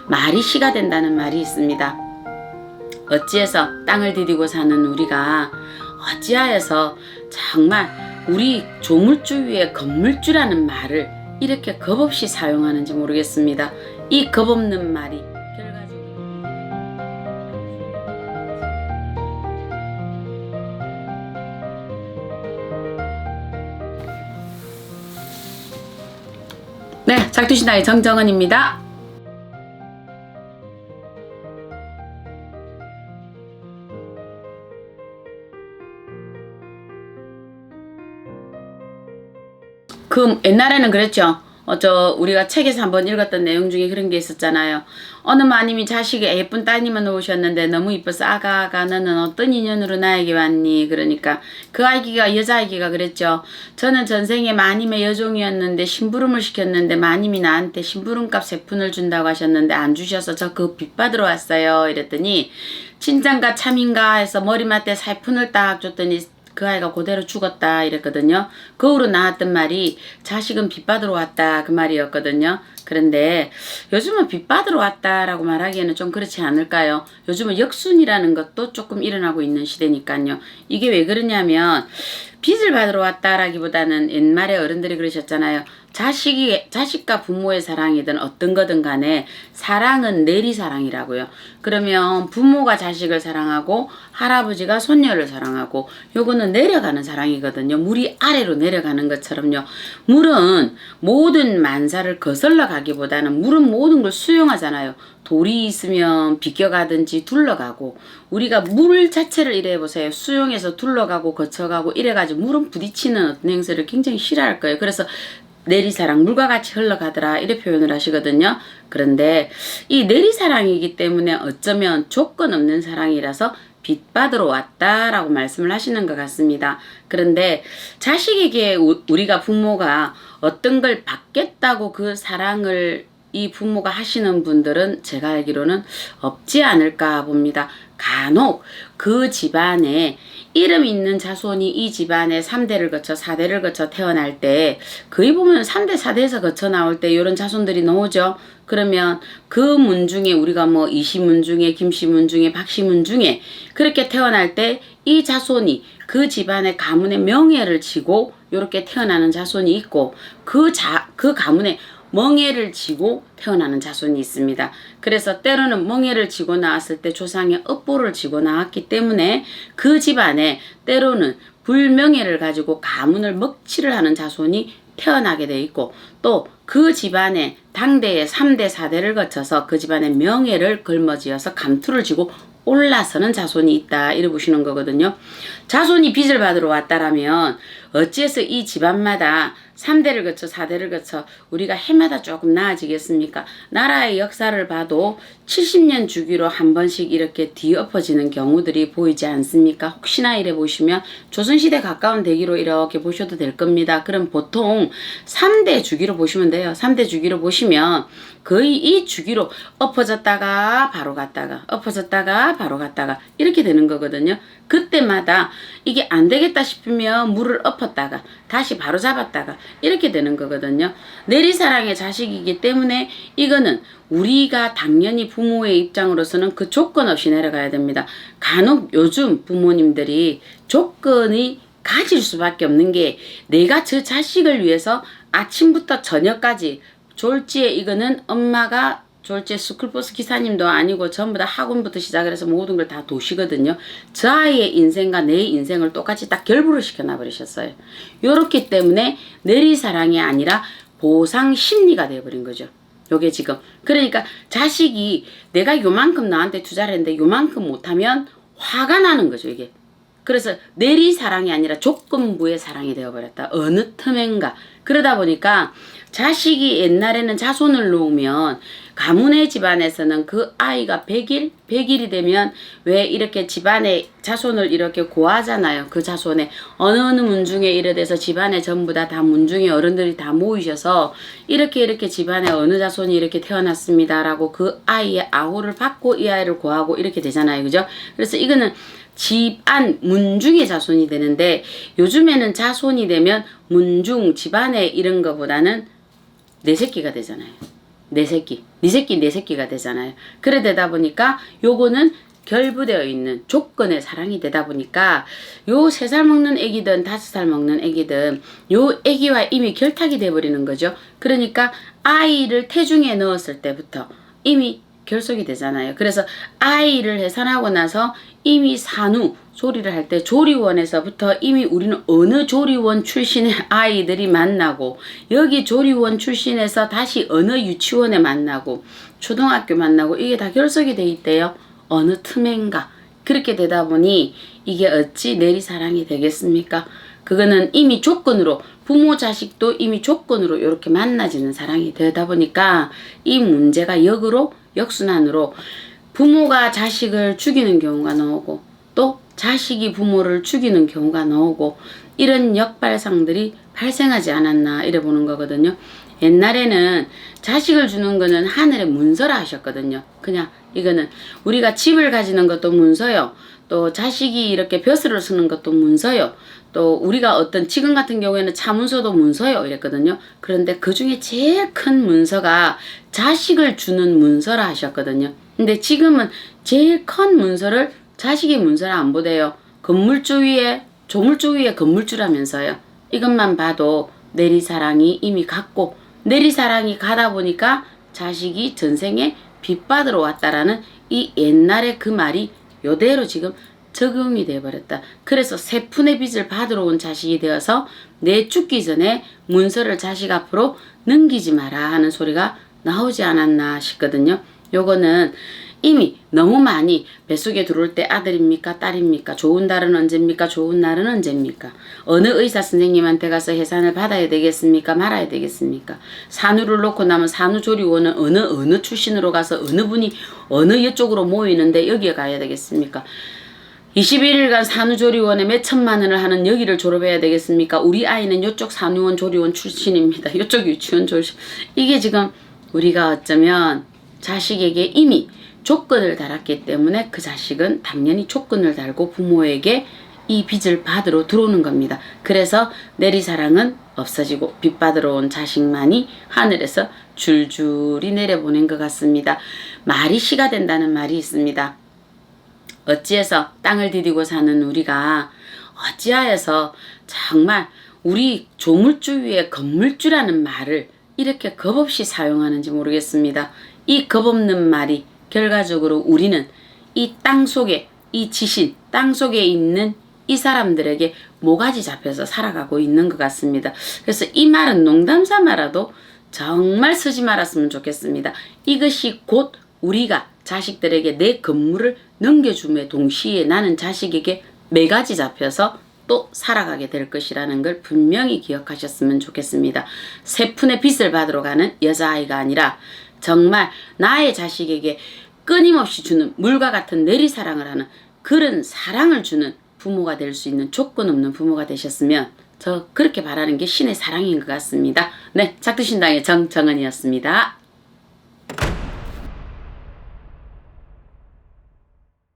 말이 시가 된다는 말이 있습니다. 어찌해서 땅을 디디고 사는 우리가 어찌하여서 정말 우리 조물주 위에 건물주라는 말을 이렇게 겁없이 사용하는지 모르겠습니다. 이 겁없는 말이 결과적으로 네, 작두신화의 정정은입니다. 그 옛날에는 그랬죠. 우리가 책에서 한번 읽었던 내용 중에 그런 게 있었잖아요. 어느 마님이 자식이 예쁜 따님을 놓으셨는데 너무 이뻐서 아가가 너는 어떤 인연으로 나에게 왔니? 그러니까 그 아기가 여자아기가 그랬죠. 저는 전생에 마님의 여종이었는데 심부름을 시켰는데 마님이 나한테 심부름값 3푼을 준다고 하셨는데 안 주셔서 저 그 빚 받으러 왔어요. 이랬더니 진짠가 참인가 해서 머리맡에 4푼을 딱 줬더니 그 아이가 그대로 죽었다 이랬거든요. 그 후로 나왔던 말이 자식은 빚 받으러 왔다 그 말이었거든요. 그런데 요즘은 빚 받으러 왔다라고 말하기에는 좀 그렇지 않을까요? 요즘은 역순이라는 것도 조금 일어나고 있는 시대니까요. 이게 왜 그러냐면 빚을 받으러 왔다라기보다는 옛말에 어른들이 그러셨잖아요. 자식과 부모의 사랑이든 어떤 거든 간에 사랑은 내리사랑이라고요. 그러면 부모가 자식을 사랑하고 할아버지가 손녀를 사랑하고 요거는 내려가는 사랑이거든요. 물이 아래로 내려가는 것처럼요. 물은 모든 만사를 거슬러 가기보다는 물은 모든 걸 수용하잖아요. 돌이 있으면 비껴가든지 둘러가고 우리가 물 자체를 이래 보세요. 수용해서 둘러가고 거쳐가고 이래가지고 물은 부딪히는 어떤 행세를 굉장히 싫어할 거예요. 그래서 내리사랑 물과 같이 흘러가더라 이렇게 표현을 하시거든요. 그런데 이 내리사랑이기 때문에 어쩌면 조건 없는 사랑이라서 빚 받으러 왔다라고 말씀을 하시는 것 같습니다. 그런데 자식에게 우리가 부모가 어떤 걸 받겠다고 그 사랑을 이 부모가 하시는 분들은 제가 알기로는 없지 않을까 봅니다. 간혹 그 집안에 이름 있는 자손이 이 집안에 3대를 거쳐 4대를 거쳐 태어날 때 거의 보면 3대 4대에서 거쳐 나올 때 이런 자손들이 나오죠. 그러면 그 문 중에 우리가 뭐 이시문 중에 김시문 중에 박시문 중에 그렇게 태어날 때 이 자손이 그 집안의 가문의 명예를 지고 이렇게 태어나는 자손이 있고 그 가문의 멍해를 지고 태어나는 자손이 있습니다. 그래서 때로는 멍해를 지고 나왔을 때 조상의 업보를 지고 나왔기 때문에 그 집안에 때로는 불명예를 가지고 가문을 먹칠을 하는 자손이 태어나게 돼 있고 또 그 집안에 당대의 3대 4대를 거쳐서 그 집안의 명예를 걸머쥐어서 감투를 지고 올라서는 자손이 있다 이래 보시는 거거든요. 자손이 빚을 받으러 왔다라면 어찌해서 이 집안마다 3대를 거쳐 4대를 거쳐 우리가 해마다 조금 나아지겠습니까? 나라의 역사를 봐도 70년 주기로 한 번씩 이렇게 뒤엎어지는 경우들이 보이지 않습니까? 혹시나 이래 보시면 조선시대 가까운 대기로 이렇게 보셔도 될 겁니다. 그럼 보통 3대 주기로 보시면 돼요. 3대 주기로 보시면 거의 이 주기로 엎어졌다가 바로 갔다가 엎어졌다가 바로 갔다가 이렇게 되는 거거든요. 그때마다 이게 안 되겠다 싶으면 물을 엎었다가 다시 바로 잡았다가 이렇게 되는 거거든요. 내리사랑의 자식이기 때문에 이거는 우리가 당연히 부모의 입장으로서는 그 조건 없이 내려가야 됩니다. 간혹 요즘 부모님들이 조건이 가질 수밖에 없는 게 내가 저 자식을 위해서 아침부터 저녁까지 졸지에 이거는 엄마가 졸지에 스쿨버스 기사님도 아니고 전부 다 학원부터 시작을 해서 모든 걸 다 도시거든요. 저 아이의 인생과 내 인생을 똑같이 딱 결부를 시켜놔 버리셨어요. 요렇기 때문에 내리사랑이 아니라 보상 심리가 되어버린 거죠. 요게 지금 그러니까 자식이 내가 요만큼 나한테 투자를 했는데 요만큼 못하면 화가 나는 거죠 이게. 그래서 내리사랑이 아니라 조건부의 사랑이 되어버렸다. 어느 틈엔가. 그러다 보니까 자식이 옛날에는 자손을 놓으면 가문의 집안에서는 그 아이가 100일이 되면 왜 이렇게 집안에 자손을 이렇게 고하잖아요. 그 자손에 어느 문중에 이래 돼서 집안에 전부 다 문중에 어른들이 다 모이셔서 이렇게 집안에 어느 자손이 이렇게 태어났습니다라고 그 아이의 아호를 받고 이 아이를 고하고 이렇게 되잖아요. 그죠? 그래서 이거는 집안 문중의 자손이 되는데 요즘에는 자손이 되면 문중 집안에 이런 거보다는 내 새끼가 되잖아요. 내 새끼, 네 새끼, 내 새끼가 되잖아요. 그래 되다 보니까 요거는 결부되어 있는 조건의 사랑이 되다 보니까 요 3살 먹는 애기든 5살 먹는 애기든 요 애기와 이미 결탁이 돼버리는 거죠. 그러니까 아이를 태중에 넣었을 때부터 이미 결속이 되잖아요. 그래서 아이를 해산하고 나서 이미 산후 조리를 할 때 조리원에서부터 이미 우리는 어느 조리원 출신의 아이들이 만나고 여기 조리원 출신에서 다시 어느 유치원에 만나고 초등학교 만나고 이게 다 결속이 돼 있대요. 어느 틈엔가. 그렇게 되다 보니 이게 어찌 내리사랑이 되겠습니까? 그거는 이미 조건으로 부모 자식도 이미 조건으로 이렇게 만나지는 사랑이 되다 보니까 이 문제가 역으로 역순환으로 부모가 자식을 죽이는 경우가 나오고 또 자식이 부모를 죽이는 경우가 나오고 이런 역발상들이 발생하지 않았나 이래 보는 거거든요. 옛날에는 자식을 주는 거는 하늘의 문서라 하셨거든요. 그냥 이거는 우리가 집을 가지는 것도 문서요. 또 자식이 이렇게 벼슬을 쓰는 것도 문서요. 또 우리가 어떤 지금 같은 경우에는 차문서도 문서요 이랬거든요. 그런데 그 중에 제일 큰 문서가 자식을 주는 문서라 하셨거든요. 근데 지금은 제일 큰 문서를 자식이 문서라 안 보대요. 건물주 위에 조물주 위에 건물주라면서요. 이것만 봐도 내리사랑이 이미 갔고 내리사랑이 가다 보니까 자식이 전생에 빚받으러 왔다라는 이 옛날의 그 말이 요대로 지금 적용이 돼버렸다. 그래서 세 푼의 빚을 받으러 온 자식이 되어서 내 죽기 전에 문서를 자식 앞으로 넘기지 마라 하는 소리가 나오지 않았나 싶거든요. 요거는 이미 너무 많이 뱃속에 들어올 때 아들입니까 딸입니까 좋은 달은 언제입니까 좋은 날은 언제입니까 어느 의사 선생님한테 가서 해산을 받아야 되겠습니까 말아야 되겠습니까 산후를 놓고 나면 산후조리원은 어느 출신으로 가서 어느 분이 어느 이쪽으로 모이는데 여기에 가야 되겠습니까 21일간 산후조리원에 몇 천만 원을 하는 여기를 졸업해야 되겠습니까 우리 아이는 이쪽 산후원 조리원 출신입니다 이쪽 유치원 출신 이게 지금 우리가 어쩌면 자식에게 이미 조건을 달았기 때문에 그 자식은 당연히 조건을 달고 부모에게 이 빚을 받으러 들어오는 겁니다. 그래서 내리사랑은 없어지고 빚 받으러 온 자식만이 하늘에서 줄줄이 내려보낸 것 같습니다. 말이 시가 된다는 말이 있습니다. 어찌해서 땅을 디디고 사는 우리가 어찌하여서 정말 우리 조물주 위에 건물주라는 말을 이렇게 겁없이 사용하는지 모르겠습니다. 이 겁없는 말이 결과적으로 우리는 이 땅속에 이 지신 땅속에 있는 이 사람들에게 모가지 잡혀서 살아가고 있는 것 같습니다. 그래서 이 말은 농담삼아라도 정말 쓰지 말았으면 좋겠습니다. 이것이 곧 우리가 자식들에게 내 건물을 넘겨줌에 동시에 나는 자식에게 매가지 잡혀서 또 살아가게 될 것이라는 걸 분명히 기억하셨으면 좋겠습니다. 세 푼의 빚을 받으러 가는 여자아이가 아니라 정말 나의 자식에게 끊임없이 주는 물과 같은 내리사랑을 하는 그런 사랑을 주는 부모가 될 수 있는 조건 없는 부모가 되셨으면 저 그렇게 바라는 게 신의 사랑인 것 같습니다. 네, 작두신당의 정정은이었습니다.